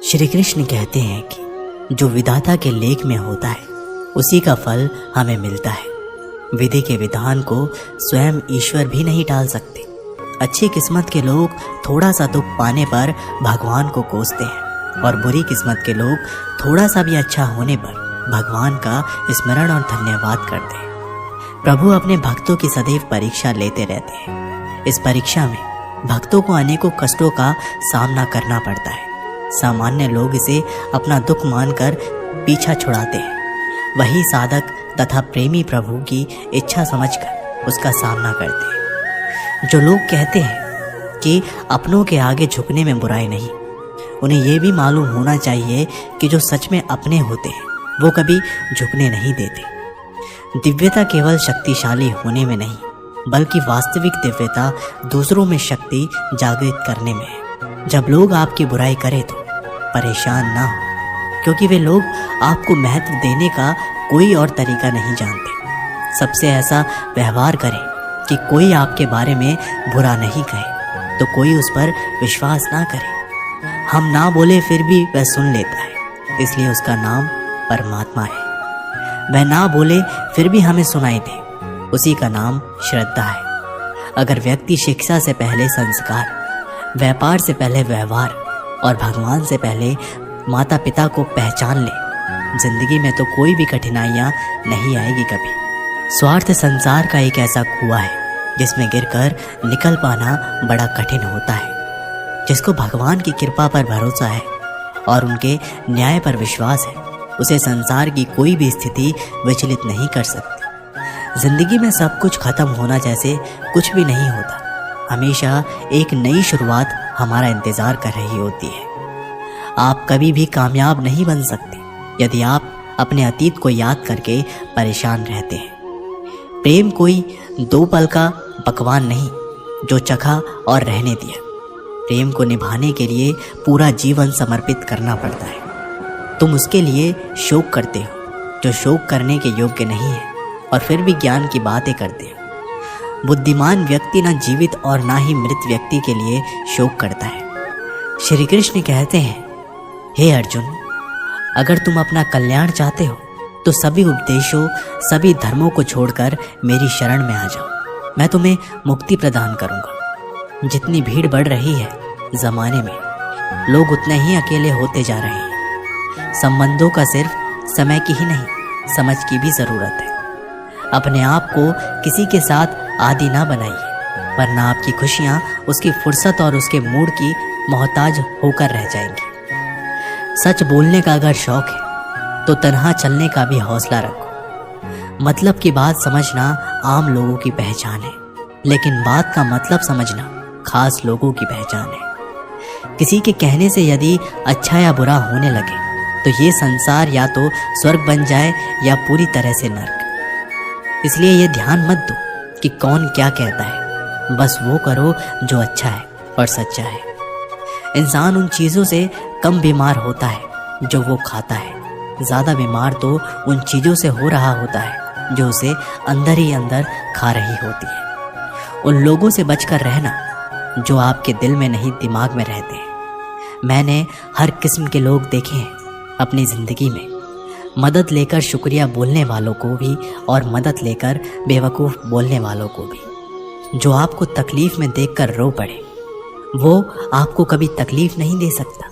श्री कृष्ण कहते हैं कि जो विधाता के लेख में होता है उसी का फल हमें मिलता है। विधि के विधान को स्वयं ईश्वर भी नहीं टाल सकते। अच्छी किस्मत के लोग थोड़ा सा दुख पाने पर भगवान को कोसते हैं और बुरी किस्मत के लोग थोड़ा सा भी अच्छा होने पर भगवान का स्मरण और धन्यवाद करते हैं। प्रभु अपने भक्तों की सदैव परीक्षा लेते रहते हैं। इस परीक्षा में भक्तों को अनेकों कष्टों का सामना करना पड़ता है। सामान्य लोग इसे अपना दुख मानकर पीछा छुड़ाते हैं। वही साधक तथा प्रेमी प्रभु की इच्छा समझकर उसका सामना करते हैं। जो लोग कहते हैं कि अपनों के आगे झुकने में बुराई नहीं, उन्हें यह भी मालूम होना चाहिए कि जो सच में अपने होते हैं वो कभी झुकने नहीं देते। दिव्यता केवल शक्तिशाली होने में नहीं, बल्कि वास्तविक दिव्यता दूसरों में शक्ति जागृत करने में है। जब लोग आपकी बुराई करें तो परेशान ना हो, क्योंकि वे लोग आपको महत्व देने का कोई और तरीका नहीं जानते। सबसे ऐसा व्यवहार करें कि कोई आपके बारे में बुरा नहीं कहे तो कोई उस पर विश्वास ना करे। हम ना बोले फिर भी वह सुन लेता है, इसलिए उसका नाम परमात्मा है। वह ना बोले फिर भी हमें सुनाई दे, उसी का नाम श्रद्धा है। अगर व्यक्ति शिक्षा से पहले संस्कार, व्यापार से पहले व्यवहार और भगवान से पहले माता पिता को पहचान ले, जिंदगी में तो कोई भी कठिनाइयाँ नहीं आएगी कभी। स्वार्थ संसार का एक ऐसा कुआं है जिसमें गिरकर निकल पाना बड़ा कठिन होता है। जिसको भगवान की कृपा पर भरोसा है और उनके न्याय पर विश्वास है, उसे संसार की कोई भी स्थिति विचलित नहीं कर सकती। जिंदगी में सब कुछ खत्म होना जैसे कुछ भी नहीं होता। हमेशा एक नई शुरुआत हमारा इंतजार कर रही होती है। आप कभी भी कामयाब नहीं बन सकते यदि आप अपने अतीत को याद करके परेशान रहते हैं। प्रेम कोई दो पल का पकवान नहीं जो चखा और रहने दिया। प्रेम को निभाने के लिए पूरा जीवन समर्पित करना पड़ता है। तुम उसके लिए शोक करते हो जो शोक करने के योग्य नहीं है और फिर भी ज्ञान की बातें करते हो। बुद्धिमान व्यक्ति न जीवित और ना ही मृत व्यक्ति के लिए शोक करता है। श्री कृष्ण कहते हैं, हे अर्जुन, अगर तुम अपना कल्याण चाहते हो तो सभी उपदेशों, सभी धर्मों को छोड़कर मेरी शरण में आ जाओ। मैं तुम्हें मुक्ति प्रदान करूंगा। जितनी भीड़ बढ़ रही है जमाने में, लोग उतने ही अकेले होते जा रहे हैं। संबंधों का सिर्फ समय की ही नहीं, समझ की भी जरूरत है। अपने आप को किसी के साथ आदी ना बनाइए, वरना आपकी खुशियां उसकी फुर्सत और उसके मूड की मोहताज होकर रह जाएंगी। सच बोलने का अगर शौक है तो तन्हा चलने का भी हौसला रखो। मतलब की बात समझना आम लोगों की पहचान है, लेकिन बात का मतलब समझना खास लोगों की पहचान है। किसी के कहने से यदि अच्छा या बुरा होने लगे तो ये संसार या तो स्वर्ग बन जाए या पूरी तरह से नर्क। इसलिए ये ध्यान मत दो कि कौन क्या कहता है, बस वो करो जो अच्छा है और सच्चा है। इंसान उन चीज़ों से कम बीमार होता है जो वो खाता है, ज़्यादा बीमार तो उन चीज़ों से हो रहा होता है जो उसे अंदर ही अंदर खा रही होती है। उन लोगों से बचकर रहना जो आपके दिल में नहीं दिमाग में रहते हैं। मैंने हर किस्म के लोग देखे हैं अपनी ज़िंदगी में, मदद लेकर शुक्रिया बोलने वालों को भी और मदद लेकर बेवकूफ़ बोलने वालों को भी। जो आपको तकलीफ़ में देखकर रो पड़े वो आपको कभी तकलीफ़ नहीं दे सकता।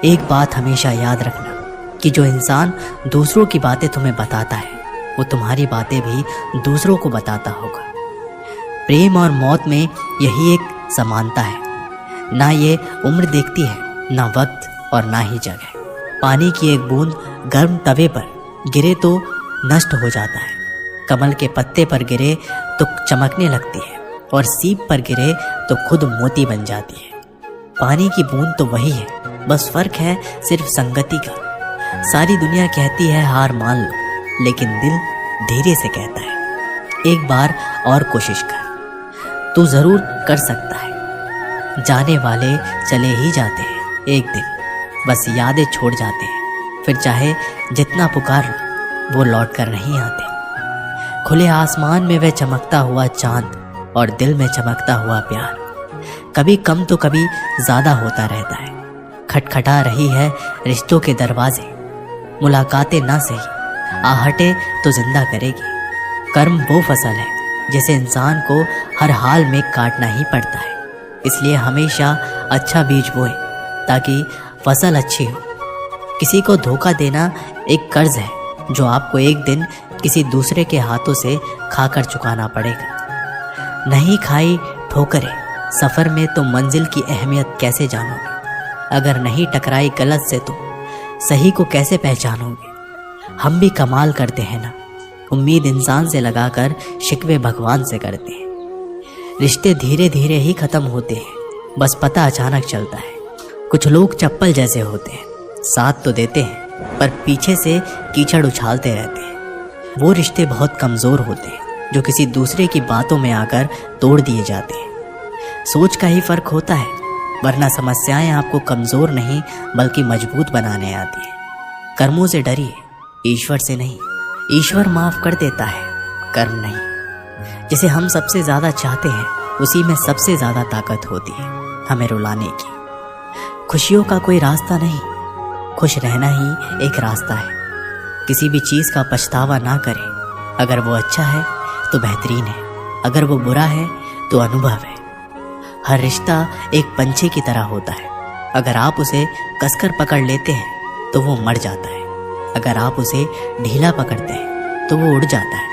एक बात हमेशा याद रखना कि जो इंसान दूसरों की बातें तुम्हें बताता है वो तुम्हारी बातें भी दूसरों को बताता होगा। प्रेम और मौत में यही एक समानता है। ना ये उम्र देखती है, ना वक्त और ना ही जगह। पानी की एक बूंद गर्म तवे पर गिरे तो नष्ट हो जाता है, कमल के पत्ते पर गिरे तो चमकने लगती है और सीप पर गिरे तो खुद मोती बन जाती है। पानी की बूंद तो वही है, बस फर्क है सिर्फ संगति का। सारी दुनिया कहती है हार मान लो, लेकिन दिल धीरे से कहता है एक बार और कोशिश कर, तू जरूर कर सकता है। जाने वाले चले ही जाते हैं एक दिन, बस यादें छोड़ जाते हैं, फिर चाहे जितना पुकार लो वो लौट कर नहीं आते। खुले आसमान में वह चमकता हुआ चांद और दिल में चमकता हुआ प्यार कभी कम तो कभी ज़्यादा होता रहता है। खटखटा रही है रिश्तों के दरवाजे। मुलाकातें ना सही, आहटे तो जिंदा करेगी। कर्म वो फसल है जिसे इंसान को हर हाल में काटना ही पड़ता है। इसलिए हमेशा अच्छा बीज बोएं ताकि फसल अच्छी हो। किसी को धोखा देना एक कर्ज है जो आपको एक दिन किसी दूसरे के हाथों से खाकर चुकाना पड़ेगा। नहीं खाई ठोकरें सफ़र में तो मंजिल की अहमियत कैसे जानोगे? अगर नहीं टकराई गलत से तो सही को कैसे पहचानोगे? हम भी कमाल करते हैं ना, उम्मीद इंसान से लगाकर शिकवे भगवान से करते हैं। रिश्ते धीरे धीरे ही ख़त्म होते हैं, बस पता अचानक चलता है। कुछ लोग चप्पल जैसे होते हैं, साथ तो देते हैं पर पीछे से कीचड़ उछालते रहते हैं। वो रिश्ते बहुत कमज़ोर होते हैं जो किसी दूसरे की बातों में आकर तोड़ दिए जाते हैं। सोच का ही फ़र्क होता है, वरना समस्याएं आपको कमज़ोर नहीं बल्कि मजबूत बनाने आती हैं। कर्मों से डरिए, ईश्वर से नहीं। ईश्वर माफ़ कर देता है, कर्म नहीं। जिसे हम सबसे ज़्यादा चाहते हैं उसी में सबसे ज़्यादा ताकत होती है हमें रुलाने की। खुशियों का कोई रास्ता नहीं, खुश रहना ही एक रास्ता है। किसी भी चीज़ का पछतावा ना करें। अगर वो अच्छा है तो बेहतरीन है, अगर वो बुरा है तो अनुभव है। हर रिश्ता एक पंछी की तरह होता है। अगर आप उसे कसकर पकड़ लेते हैं तो वो मर जाता है, अगर आप उसे ढीला पकड़ते हैं तो वो उड़ जाता है,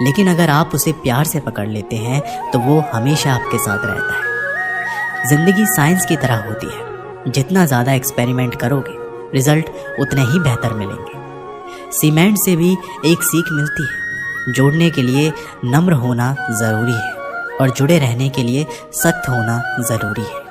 लेकिन अगर आप उसे प्यार से पकड़ लेते हैं तो वो हमेशा आपके साथ रहता है। जिंदगी साइंस की तरह होती है, जितना ज़्यादा एक्सपेरिमेंट करोगे रिजल्ट उतने ही बेहतर मिलेंगे। सीमेंट से भी एक सीख मिलती है, जोड़ने के लिए नम्र होना ज़रूरी है और जुड़े रहने के लिए सख्त होना ज़रूरी है।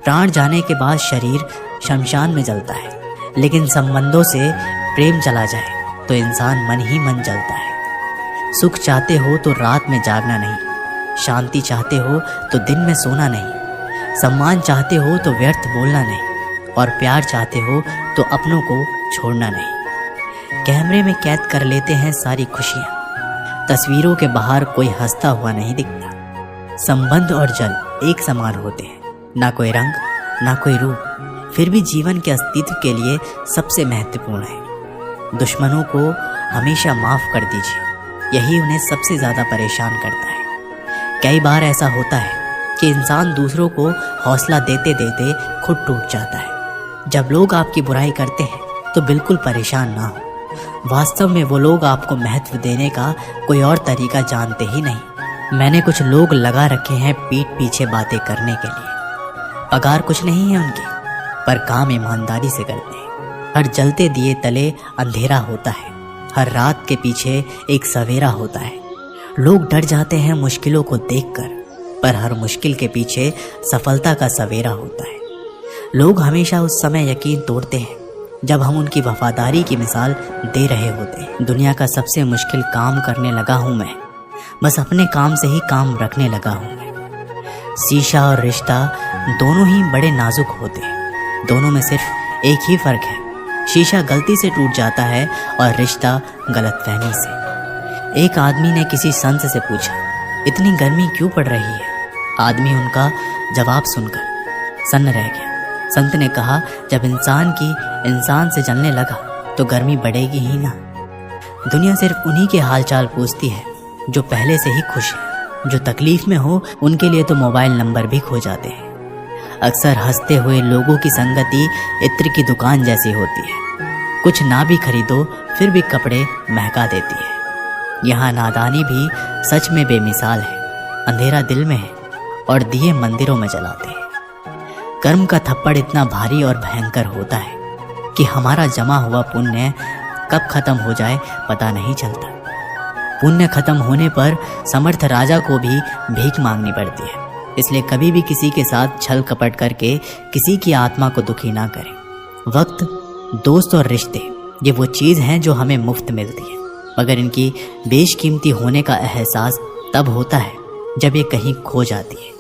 प्राण जाने के बाद शरीर शमशान में जलता है, लेकिन संबंधों से प्रेम चला जाए तो इंसान मन ही मन जलता है। सुख चाहते हो तो रात में जागना नहीं, शांति चाहते हो तो दिन में सोना नहीं, सम्मान चाहते हो तो व्यर्थ बोलना नहीं, और प्यार चाहते हो तो अपनों को छोड़ना नहीं। कैमरे में कैद कर लेते हैं सारी खुशियाँ, तस्वीरों के बाहर कोई हंसता हुआ नहीं दिखता। संबंध और जल एक समान होते हैं, ना कोई रंग ना कोई रूप, फिर भी जीवन के अस्तित्व के लिए सबसे महत्वपूर्ण है। दुश्मनों को हमेशा माफ़ कर दीजिए, यही उन्हें सबसे ज़्यादा परेशान करता है। कई बार ऐसा होता है कि इंसान दूसरों को हौसला देते देते खुद टूट जाता है। जब लोग आपकी बुराई करते हैं तो बिल्कुल परेशान ना हो। वास्तव में वो लोग आपको महत्व देने का कोई और तरीका जानते ही नहीं। मैंने कुछ लोग लगा रखे हैं पीठ पीछे बातें करने के लिए। पगार कुछ नहीं है उनकी, पर काम ईमानदारी से करते हैं। हर जलते दिए तले अंधेरा होता है, हर रात के पीछे एक सवेरा होता है। लोग डर जाते हैं मुश्किलों को देखकर, पर हर मुश्किल के पीछे सफलता का सवेरा होता है। लोग हमेशा उस समय यकीन तोड़ते हैं जब हम उनकी वफादारी की मिसाल दे रहे होते हैं। दुनिया का सबसे मुश्किल काम करने लगा हूँ मैं, बस अपने काम से ही काम रखने लगा हूँ मैं। शीशा और रिश्ता दोनों ही बड़े नाजुक होते हैं, दोनों में सिर्फ एक ही फ़र्क है, शीशा गलती से टूट जाता है और रिश्ता गलतफहमी से। एक आदमी ने किसी संत से पूछा, इतनी गर्मी क्यों पड़ रही है? आदमी उनका जवाब सुनकर सन्न रह गया। संत ने कहा, जब इंसान से जलने लगा तो गर्मी बढ़ेगी ही ना। दुनिया सिर्फ उन्हीं के हालचाल पूछती है जो पहले से ही खुश है। जो तकलीफ में हो उनके लिए तो मोबाइल नंबर भी खो जाते हैं। अक्सर हंसते हुए लोगों की संगति इत्र की दुकान जैसी होती है, कुछ ना भी खरीदो फिर भी कपड़े महका देती है। यहाँ नादानी भी सच में बेमिसाल है, अंधेरा दिल में है और दिए मंदिरों में जलाते हैं। कर्म का थप्पड़ इतना भारी और भयंकर होता है कि हमारा जमा हुआ पुण्य कब खत्म हो जाए पता नहीं चलता। पुण्य खत्म होने पर समर्थ राजा को भी भीख मांगनी पड़ती है। इसलिए कभी भी किसी के साथ छल कपट करके किसी की आत्मा को दुखी ना करें। वक्त, दोस्त और रिश्ते ये वो चीज़ हैं जो हमें मुफ्त मिलती है, मगर इनकी बेशकीमती होने का एहसास तब होता है जब ये कहीं खो जाती है।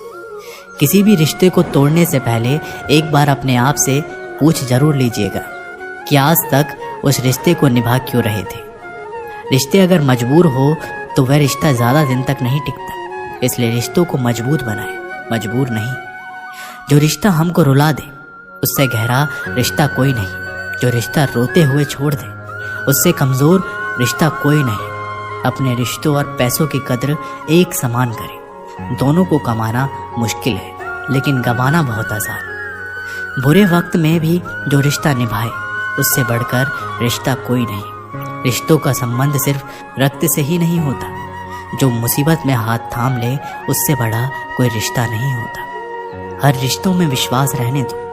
किसी भी रिश्ते को तोड़ने से पहले एक बार अपने आप से पूछ जरूर लीजिएगा कि आज तक उस रिश्ते को निभा क्यों रहे थे। रिश्ते अगर मजबूर हो तो वह रिश्ता ज़्यादा दिन तक नहीं टिकता। इसलिए रिश्तों को मजबूत बनाएं, मजबूर नहीं। जो रिश्ता हमको रुला दे उससे गहरा रिश्ता कोई नहीं जो रिश्ता रोते हुए छोड़ दे। उससे कमज़ोर रिश्ता कोई नहीं। अपने रिश्तों और पैसों की कद्र एक समान करें। दोनों को कमाना मुश्किल है लेकिन गंवाना बहुत आसान। बुरे वक्त में भी जो रिश्ता निभाए उससे बढ़कर रिश्ता कोई नहीं। रिश्तों का संबंध सिर्फ रक्त से ही नहीं होता। जो मुसीबत में हाथ थाम ले उससे बड़ा कोई रिश्ता नहीं होता। हर रिश्तों में विश्वास रहने दो।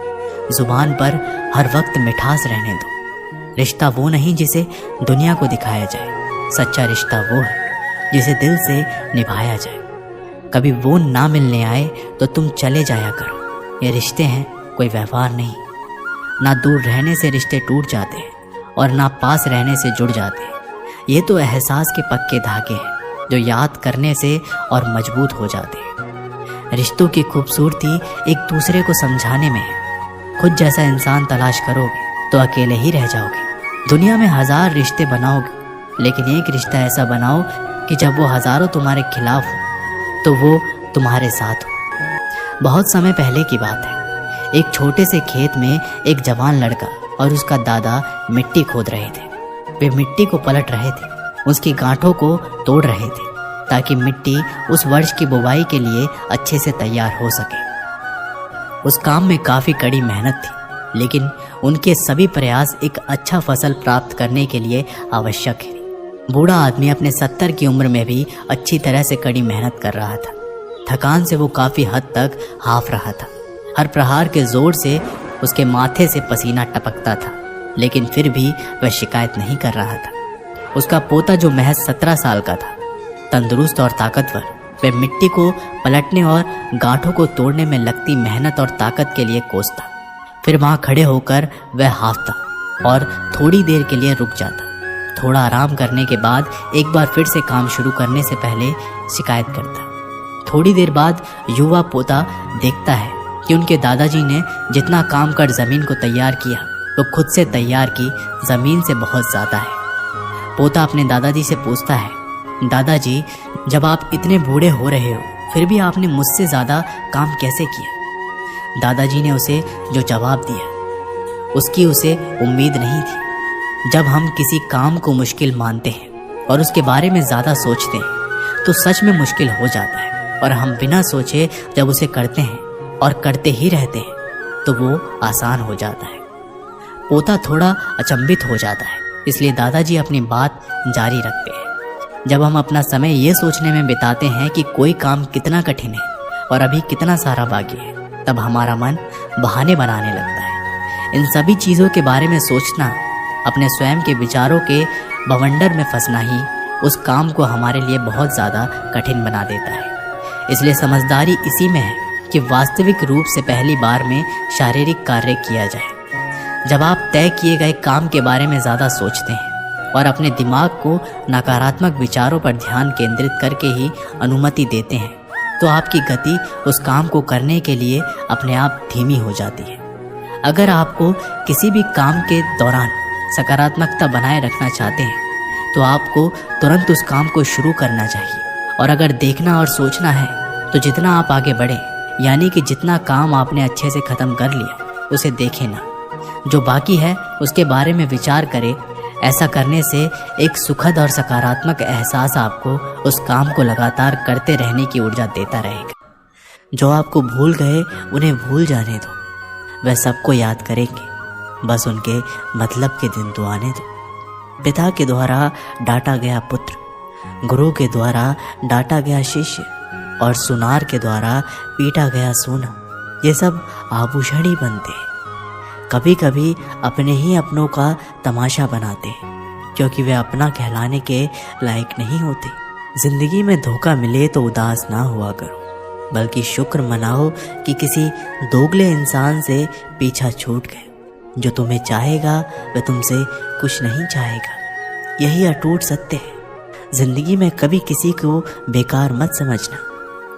जुबान पर हर वक्त मिठास रहने दो। रिश्ता वो नहीं जिसे दुनिया को दिखाया जाए। सच्चा रिश्ता वो है जिसे दिल से निभाया जाए। कभी वो ना मिलने आए तो तुम चले जाया करो। ये रिश्ते हैं, कोई व्यवहार नहीं। ना दूर रहने से रिश्ते टूट जाते हैं और ना पास रहने से जुड़ जाते हैं। ये तो एहसास के पक्के धागे हैं जो याद करने से और मजबूत हो जाते हैं। रिश्तों की खूबसूरती एक दूसरे को समझाने में है। खुद जैसा इंसान तलाश करोगे तो अकेले ही रह जाओगे। दुनिया में 1000 रिश्ते बनाओगे लेकिन एक रिश्ता ऐसा बनाओ कि जब वो हज़ारों तुम्हारे खिलाफ हो तो वो तुम्हारे साथ हो। बहुत समय पहले की बात है। एक छोटे से खेत में एक जवान लड़का और उसका दादा मिट्टी खोद रहे थे। वे मिट्टी को पलट रहे थे, उसकी गांठों को तोड़ रहे थे ताकि मिट्टी उस वर्ष की बुवाई के लिए अच्छे से तैयार हो सके। उस काम में काफ़ी कड़ी मेहनत थी लेकिन उनके सभी प्रयास एक अच्छा फसल प्राप्त करने के लिए आवश्यक है। बूढ़ा आदमी अपने 70 की उम्र में भी अच्छी तरह से कड़ी मेहनत कर रहा था। थकान से वो काफ़ी हद तक हाफ रहा था। हर प्रहार के जोर से उसके माथे से पसीना टपकता था लेकिन फिर भी वह शिकायत नहीं कर रहा था। उसका पोता जो महज 17 साल का था, तंदुरुस्त और ताकतवर, वह मिट्टी को पलटने और गांठों को तोड़ने में लगती मेहनत और ताकत के लिए कोसता। फिर वहां खड़े होकर वह हांफता और थोड़ी देर के लिए रुक जाता। थोड़ा आराम करने के बाद एक बार फिर से काम शुरू करने से पहले शिकायत करता। थोड़ी देर बाद युवा पोता देखता है कि उनके दादाजी ने जितना काम कर जमीन को तैयार किया वो खुद से तैयार की जमीन से बहुत ज़्यादा है। पोता अपने दादाजी से पूछता है, दादाजी जब आप इतने बूढ़े हो रहे हो फिर भी आपने मुझसे ज़्यादा काम कैसे किया? दादाजी ने उसे जो जवाब दिया उसकी उसे उम्मीद नहीं थी। जब हम किसी काम को मुश्किल मानते हैं और उसके बारे में ज़्यादा सोचते हैं तो सच में मुश्किल हो जाता है और हम बिना सोचे जब उसे करते हैं और करते ही रहते हैं तो वो आसान हो जाता है। पोता थोड़ा अचंभित हो जाता है, इसलिए दादाजी अपनी बात जारी रखते हैं। जब हम अपना समय ये सोचने में बिताते हैं कि कोई काम कितना कठिन है और अभी कितना सारा बाकी है, तब हमारा मन बहाने बनाने लगता है। इन सभी चीज़ों के बारे में सोचना, अपने स्वयं के विचारों के बवंडर में फंसना ही उस काम को हमारे लिए बहुत ज़्यादा कठिन बना देता है। इसलिए समझदारी इसी में है कि वास्तविक रूप से पहली बार में शारीरिक कार्य किया जाए। जब आप तय किए गए काम के बारे में ज़्यादा सोचते हैं और अपने दिमाग को नकारात्मक विचारों पर ध्यान केंद्रित करके ही अनुमति देते हैं तो आपकी गति उस काम को करने के लिए अपने आप धीमी हो जाती है। अगर आपको किसी भी काम के दौरान सकारात्मकता बनाए रखना चाहते हैं तो आपको तुरंत उस काम को शुरू करना चाहिए। और अगर देखना और सोचना है तो जितना आप आगे बढ़े, यानी कि जितना काम आपने अच्छे से ख़त्म कर लिया उसे देखें ना, जो बाकी है उसके बारे में विचार करें। ऐसा करने से एक सुखद और सकारात्मक एहसास आपको उस काम को लगातार करते रहने की ऊर्जा देता रहेगा। जो आपको भूल गए उन्हें भूल जाने दो, वह सबको याद करेंगे, बस उनके मतलब के दिन तो आने दो। पिता के द्वारा डांटा गया पुत्र, गुरु के द्वारा डांटा गया शिष्य और सुनार के द्वारा पीटा गया सोना, ये सब आभूषण ही बनते हैं। कभी कभी अपने ही अपनों का तमाशा बनाते हैं क्योंकि वे अपना कहलाने के लायक नहीं होते। जिंदगी में धोखा मिले तो उदास ना हुआ करो, बल्कि शुक्र मनाओ कि किसी दोगले इंसान से पीछा छूट गए। जो तुम्हें चाहेगा वह तुमसे कुछ नहीं चाहेगा, यही अटूट सत्य है। जिंदगी में कभी किसी को बेकार मत समझना,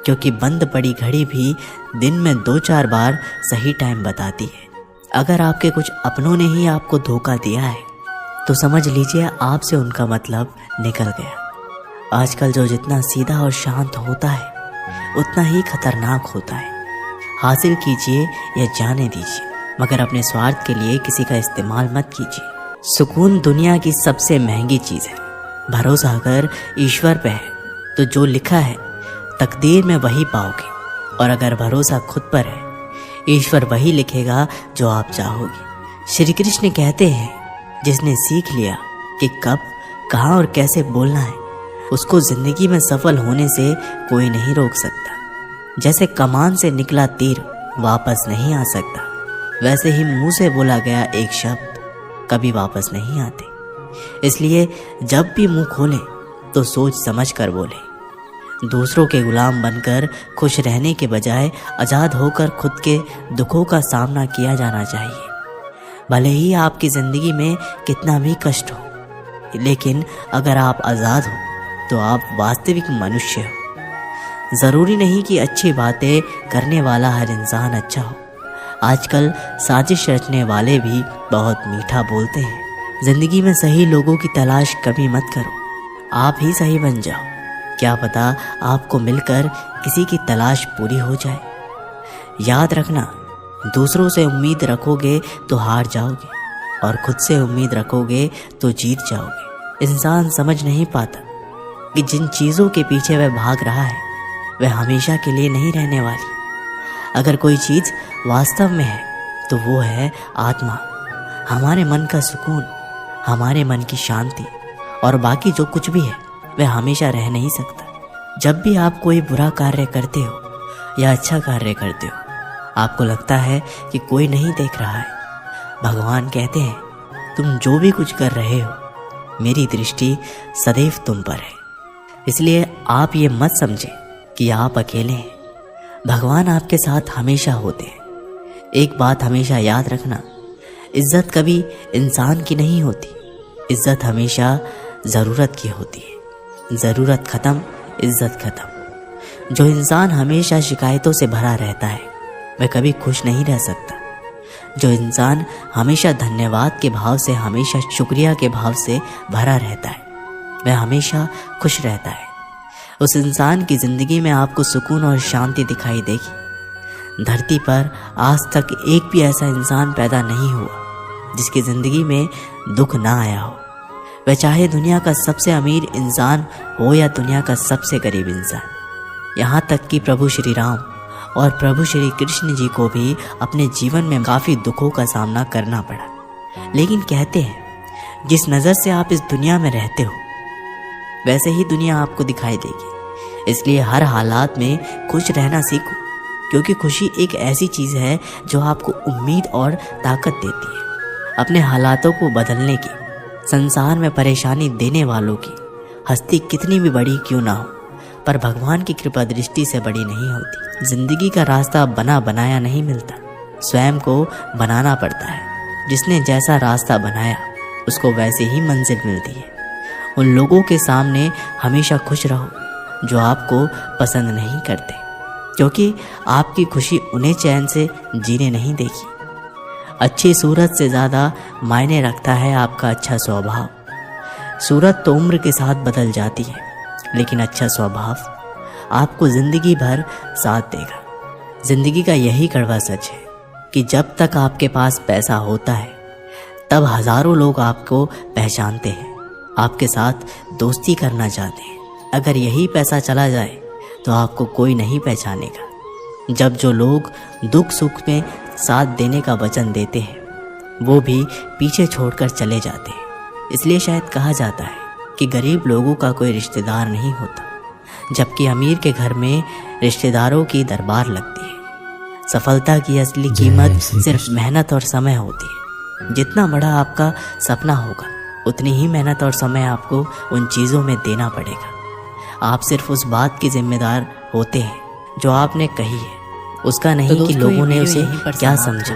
क्योंकि बंद पड़ी घड़ी भी दिन में 2-4 बार सही टाइम बताती है। अगर आपके कुछ अपनों ने ही आपको धोखा दिया है तो समझ लीजिए आपसे उनका मतलब निकल गया। आजकल जो जितना सीधा और शांत होता है उतना ही खतरनाक होता है। हासिल कीजिए या जाने दीजिए, मगर अपने स्वार्थ के लिए किसी का इस्तेमाल मत कीजिए। सुकून दुनिया की सबसे महंगी चीज़ है। भरोसा अगर ईश्वर पे है तो जो लिखा है तकदीर में वही पाओगे, और अगर भरोसा खुद पर है ईश्वर वही लिखेगा जो आप चाहोगे। श्री कृष्ण कहते हैं जिसने सीख लिया कि कब, कहाँ और कैसे बोलना है, उसको जिंदगी में सफल होने से कोई नहीं रोक सकता। जैसे कमान से निकला तीर वापस नहीं आ सकता, वैसे ही मुंह से बोला गया एक शब्द कभी वापस नहीं आते। इसलिए जब भी मुंह खोलें तो सोच समझ कर बोलें। दूसरों के गुलाम बनकर खुश रहने के बजाय आज़ाद होकर खुद के दुखों का सामना किया जाना चाहिए। भले ही आपकी ज़िंदगी में कितना भी कष्ट हो, लेकिन अगर आप आज़ाद हो तो आप वास्तविक मनुष्य हो। ज़रूरी नहीं कि अच्छी बातें करने वाला हर इंसान अच्छा हो। आजकल साजिश रचने वाले भी बहुत मीठा बोलते हैं। ज़िंदगी में सही लोगों की तलाश कभी मत करो, आप ही सही बन जाओ। क्या पता आपको मिलकर किसी की तलाश पूरी हो जाए। याद रखना, दूसरों से उम्मीद रखोगे तो हार जाओगे, और खुद से उम्मीद रखोगे तो जीत जाओगे। इंसान समझ नहीं पाता कि जिन चीज़ों के पीछे वह भाग रहा है वह हमेशा के लिए नहीं रहने वाली। अगर कोई चीज़ वास्तव में है तो वो है आत्मा, हमारे मन का सुकून, हमारे मन की शांति, और बाकी जो कुछ भी है वह हमेशा रह नहीं सकता। जब भी आप कोई बुरा कार्य करते हो या अच्छा कार्य करते हो, आपको लगता है कि कोई नहीं देख रहा है, भगवान कहते हैं तुम जो भी कुछ कर रहे हो मेरी दृष्टि सदैव तुम पर है। इसलिए आप ये मत समझें कि आप अकेले हैं, भगवान आपके साथ हमेशा होते हैं। एक बात हमेशा याद रखना, इज्जत कभी इंसान की नहीं होती, इज्जत हमेशा ज़रूरत की होती है। ज़रूरत ख़त्म, इज्जत ख़त्म। जो इंसान हमेशा शिकायतों से भरा रहता है वह कभी खुश नहीं रह सकता। जो इंसान हमेशा धन्यवाद के भाव से, हमेशा शुक्रिया के भाव से भरा रहता है वह हमेशा खुश रहता है। उस इंसान की ज़िंदगी में आपको सुकून और शांति दिखाई देगी। धरती पर आज तक एक भी ऐसा इंसान पैदा नहीं हुआ जिसकी ज़िंदगी में दुख ना आया हो, वह चाहे दुनिया का सबसे अमीर इंसान हो या दुनिया का सबसे गरीब इंसान। यहाँ तक कि प्रभु श्री राम और प्रभु श्री कृष्ण जी को भी अपने जीवन में काफ़ी दुखों का सामना करना पड़ा। लेकिन कहते हैं जिस नज़र से आप इस दुनिया में रहते हो वैसे ही दुनिया आपको दिखाई देगी। इसलिए हर हालात में खुश रहना सीखो, क्योंकि खुशी एक ऐसी चीज़ है जो आपको उम्मीद और ताकत देती है। अपने हालातों को बदलने की, संसार में परेशानी देने वालों की हस्ती कितनी भी बड़ी क्यों ना हो, पर भगवान की कृपा दृष्टि से बड़ी नहीं होती। जिंदगी का रास्ता बना बनाया नहीं मिलता, स्वयं को बनाना पड़ता है। जिसने जैसा रास्ता बनाया उसको वैसे ही मंजिल मिलती है। उन लोगों के सामने हमेशा खुश रहो जो आपको पसंद नहीं करते, क्योंकि आपकी खुशी उन्हें चैन से जीने नहीं देगी। अच्छी सूरत से ज़्यादा मायने रखता है आपका अच्छा स्वभाव। सूरत तो उम्र के साथ बदल जाती है, लेकिन अच्छा स्वभाव आपको ज़िंदगी भर साथ देगा। ज़िंदगी का यही कड़वा सच है कि जब तक आपके पास पैसा होता है तब हज़ारों लोग आपको पहचानते हैं, आपके साथ दोस्ती करना चाहते हैं। अगर यही पैसा चला जाए तो आपको कोई नहीं पहचानेगा। जब जो लोग दुख सुख में साथ देने का वचन देते हैं वो भी पीछे छोड़कर चले जाते हैं। इसलिए शायद कहा जाता है कि गरीब लोगों का कोई रिश्तेदार नहीं होता, जबकि अमीर के घर में रिश्तेदारों की दरबार लगती है। सफलता की असली कीमत सिर्फ मेहनत और समय होती है। जितना बड़ा आपका सपना होगा उतनी ही मेहनत और समय आपको उन चीज़ों में देना पड़ेगा। आप सिर्फ उस बात के जिम्मेदार होते हैं जो आपने कही है, उसका नहीं कि लोगों ने उसे क्या समझा।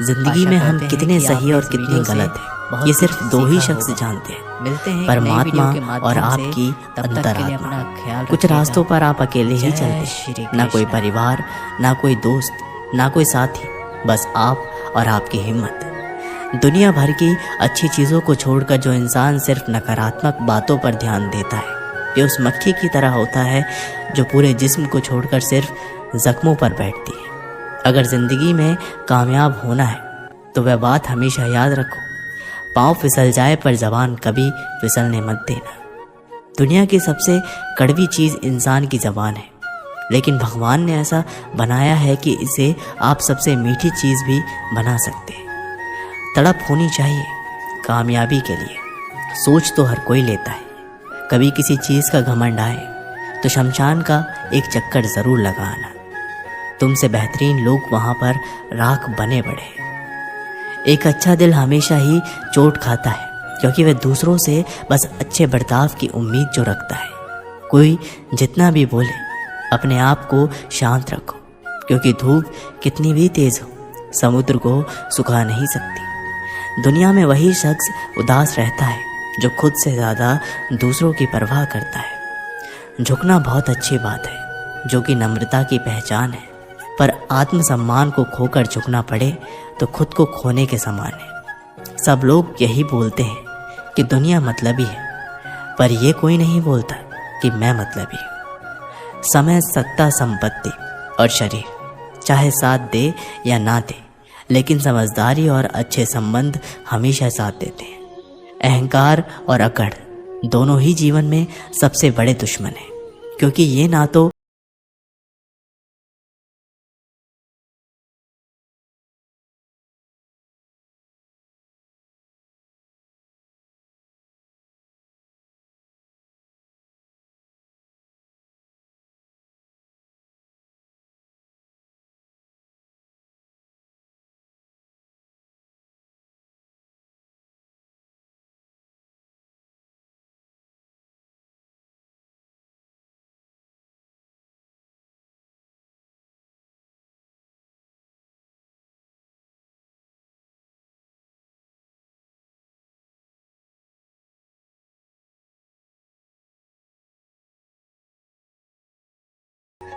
जिंदगी में हम कितने सही और कितने गलत हैं ये सिर्फ दो ही शख्स जानते हैं, परमात्मा और आपकी अंतरात्मा। कुछ रास्तों पर आप अकेले ही चलते, ना कोई परिवार, ना कोई दोस्त, ना कोई साथी, बस आप और आपकी हिम्मत। दुनिया भर की अच्छी चीज़ों को छोड़कर जो इंसान सिर्फ नकारात्मक बातों पर ध्यान देता है ये उस मक्खी की तरह होता है जो पूरे जिस्म को छोड़कर सिर्फ जख्मों पर बैठती है। अगर ज़िंदगी में कामयाब होना है तो वह बात हमेशा याद रखो, पाँव फिसल जाए पर जबान कभी फिसलने मत देना। दुनिया की सबसे कड़वी चीज़ इंसान की ज़बान है, लेकिन भगवान ने ऐसा बनाया है कि इसे आप सबसे मीठी चीज़ भी बना सकते हैं। तड़प होनी चाहिए कामयाबी के लिए। सोच तो हर कोई लेता है, कभी किसी चीज़ का घमंड आए तो शमशान का एक चक्कर ज़रूर लगाना। तुमसे बेहतरीन लोग वहाँ पर राख बने पड़े। एक अच्छा दिल हमेशा ही चोट खाता है, क्योंकि वह दूसरों से बस अच्छे बर्ताव की उम्मीद जो रखता है। कोई जितना भी बोले, अपने आप को शांत रखो, क्योंकि धूप कितनी भी तेज़ हो समुद्र को सुखा नहीं सकती। दुनिया में वही शख्स उदास रहता है जो खुद से ज़्यादा दूसरों की परवाह करता है। झुकना बहुत अच्छी बात है, जो कि नम्रता की पहचान है, पर आत्मसम्मान को खोकर झुकना पड़े तो खुद को खोने के समान है। सब लोग यही बोलते हैं कि दुनिया मतलबी है, पर यह कोई नहीं बोलता कि मैं मतलबी हूँ। समय, सत्ता, संपत्ति और शरीर चाहे साथ दे या ना दे, लेकिन समझदारी और अच्छे संबंध हमेशा साथ देते हैं। अहंकार और अकड़ दोनों ही जीवन में सबसे बड़े दुश्मन हैं, क्योंकि ये ना तो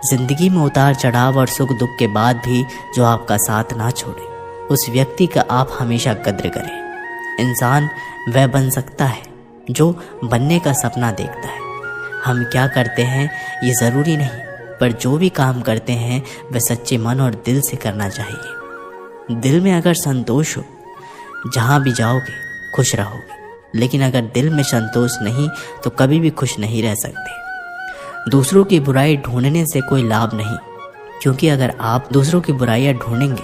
जिंदगी में उतार चढ़ाव और सुख दुख के बाद भी जो आपका साथ ना छोड़े, उस व्यक्ति का आप हमेशा कद्र करें। इंसान वह बन सकता है जो बनने का सपना देखता है। हम क्या करते हैं ये ज़रूरी नहीं, पर जो भी काम करते हैं वह सच्चे मन और दिल से करना चाहिए। दिल में अगर संतोष हो, जहाँ भी जाओगे खुश रहोगे, लेकिन अगर दिल में संतोष नहीं तो कभी भी खुश नहीं रह सकते। दूसरों की बुराई ढूंढने से कोई लाभ नहीं, क्योंकि अगर आप दूसरों की बुराइयां ढूंढेंगे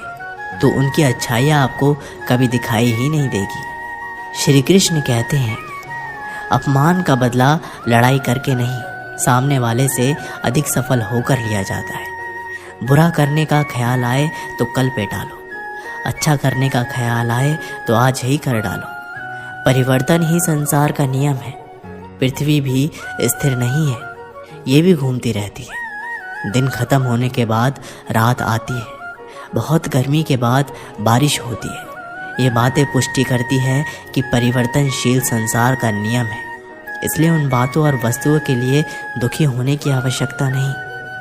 तो उनकी अच्छाइयां आपको कभी दिखाई ही नहीं देगी। श्री कृष्ण कहते हैं, अपमान का बदला लड़ाई करके नहीं, सामने वाले से अधिक सफल होकर लिया जाता है। बुरा करने का ख्याल आए तो कल पे टालो, अच्छा करने का ख्याल आए तो आज ही कर डालो। परिवर्तन ही संसार का नियम है। पृथ्वी भी स्थिर नहीं है, ये भी घूमती रहती है। दिन खत्म होने के बाद रात आती है, बहुत गर्मी के बाद बारिश होती है। ये बातें पुष्टि करती है कि परिवर्तनशील संसार का नियम है। इसलिए उन बातों और वस्तुओं के लिए दुखी होने की आवश्यकता नहीं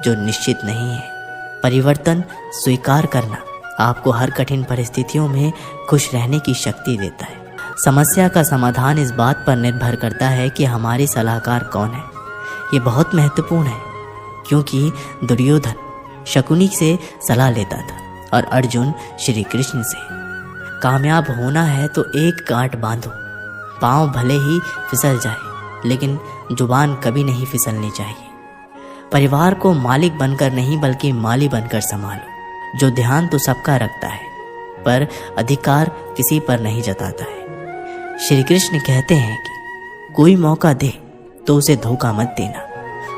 जो निश्चित नहीं है। परिवर्तन स्वीकार करना आपको हर कठिन परिस्थितियों में खुश रहने की शक्ति देता है। समस्या का समाधान इस बात पर निर्भर करता है कि हमारी सलाहकार कौन है। ये बहुत महत्वपूर्ण है, क्योंकि दुर्योधन शकुनी से सलाह लेता था और अर्जुन श्री कृष्ण से। कामयाब होना है तो एक गांठ बांधो, पाँव भले ही फिसल जाए लेकिन जुबान कभी नहीं फिसलनी चाहिए। परिवार को मालिक बनकर नहीं बल्कि माली बनकर संभालो। जो ध्यान तो सबका रखता है, पर अधिकार किसी पर नहीं जताता है। श्री कृष्ण कहते हैं कि कोई मौका दे तो उसे धोखा मत देना,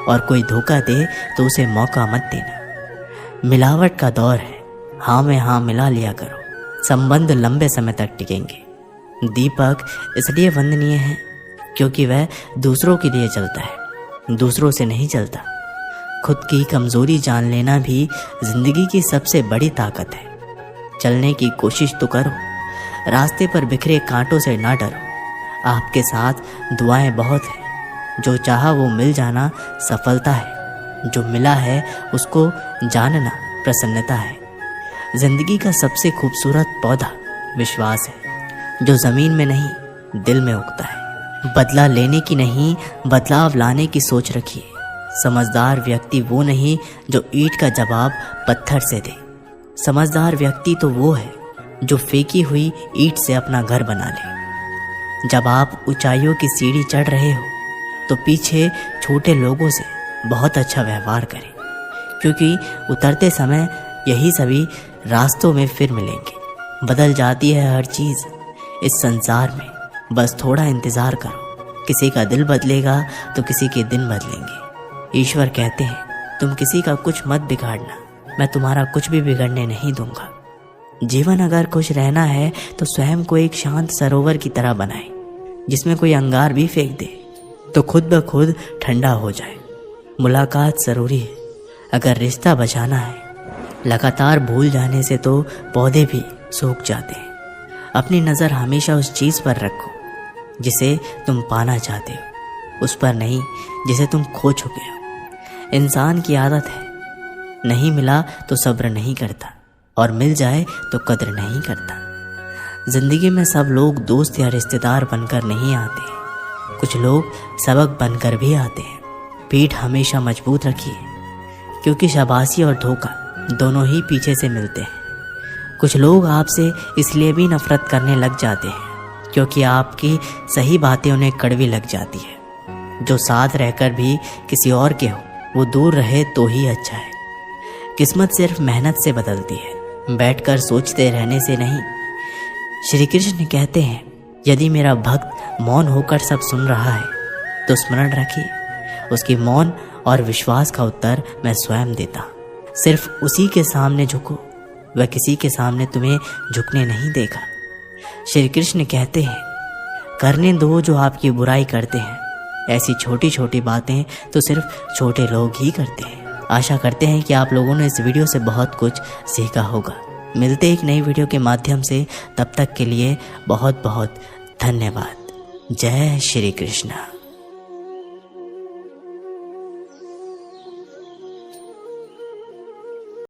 और कोई धोखा दे तो उसे मौका मत देना। मिलावट का दौर है, हाँ में हाँ मिला लिया करो, संबंध लंबे समय तक टिकेंगे। दीपक इसलिए वंदनीय है क्योंकि वह दूसरों के लिए चलता है, दूसरों से नहीं चलता। खुद की कमजोरी जान लेना भी जिंदगी की सबसे बड़ी ताकत है। चलने की कोशिश तो करो, रास्ते पर बिखरे कांटों से ना डरो। आपके साथ दुआएं बहुत हैं, जो चाहा वो मिल जाना सफलता है, जो मिला है उसको जानना प्रसन्नता है। जिंदगी का सबसे खूबसूरत पौधा विश्वास है, जो जमीन में नहीं दिल में उगता है। बदला लेने की नहीं, बदलाव लाने की सोच रखिए। समझदार व्यक्ति वो नहीं जो ईंट का जवाब पत्थर से दे। समझदार व्यक्ति तो वो है जो फेंकी हुई ईंट से अपना घर बना ले। जब आप ऊंचाइयों की सीढ़ी चढ़ रहे हो तो पीछे छोटे लोगों से बहुत अच्छा व्यवहार करें, क्योंकि उतरते समय यही सभी रास्तों में फिर मिलेंगे। बदल जाती है हर चीज़ इस संसार में, बस थोड़ा इंतज़ार करो। किसी का दिल बदलेगा तो किसी के दिन बदलेंगे। ईश्वर कहते हैं तुम किसी का कुछ मत बिगाड़ना, मैं तुम्हारा कुछ भी बिगड़ने नहीं दूंगा। जीवन अगर खुश रहना है तो स्वयं को एक शांत सरोवर की तरह बनाए, जिसमें कोई अंगार भी फेंक दे तो खुद ब खुद ठंडा हो जाए। मुलाकात ज़रूरी है अगर रिश्ता बचाना है। लगातार भूल जाने से तो पौधे भी सूख जाते हैं। अपनी नज़र हमेशा उस चीज़ पर रखो जिसे तुम पाना चाहते हो, उस पर नहीं जिसे तुम खो चुके हो। इंसान की आदत है, नहीं मिला तो सब्र नहीं करता और मिल जाए तो कद्र नहीं करता। जिंदगी में सब लोग दोस्त या रिश्तेदार बनकर नहीं आते, कुछ लोग सबक बनकर भी आते हैं। पीठ हमेशा मजबूत रखिए, क्योंकि शाबाशी और धोखा दोनों ही पीछे से मिलते हैं। कुछ लोग आपसे इसलिए भी नफरत करने लग जाते हैं क्योंकि आपकी सही बातें उन्हें कड़वी लग जाती है। जो साथ रहकर भी किसी और के हो वो दूर रहे तो ही अच्छा है। किस्मत सिर्फ मेहनत से बदलती है, बैठकर सोचते रहने से नहीं। श्री कृष्ण कहते हैं यदि मेरा भक्त मौन होकर सब सुन रहा है तो स्मरण रखिए, उसकी मौन और विश्वास का उत्तर मैं स्वयं देता। सिर्फ उसी के सामने झुको, वह किसी के सामने तुम्हें झुकने नहीं देगा। श्री कृष्ण कहते हैं करने दो जो आपकी बुराई करते हैं। ऐसी छोटी छोटी बातें तो सिर्फ छोटे लोग ही करते हैं। आशा करते हैं कि आप लोगों ने इस वीडियो से बहुत कुछ सीखा होगा। मिलते एक नई वीडियो के माध्यम से, तब तक के लिए बहुत बहुत धन्यवाद। जय श्री कृष्ण।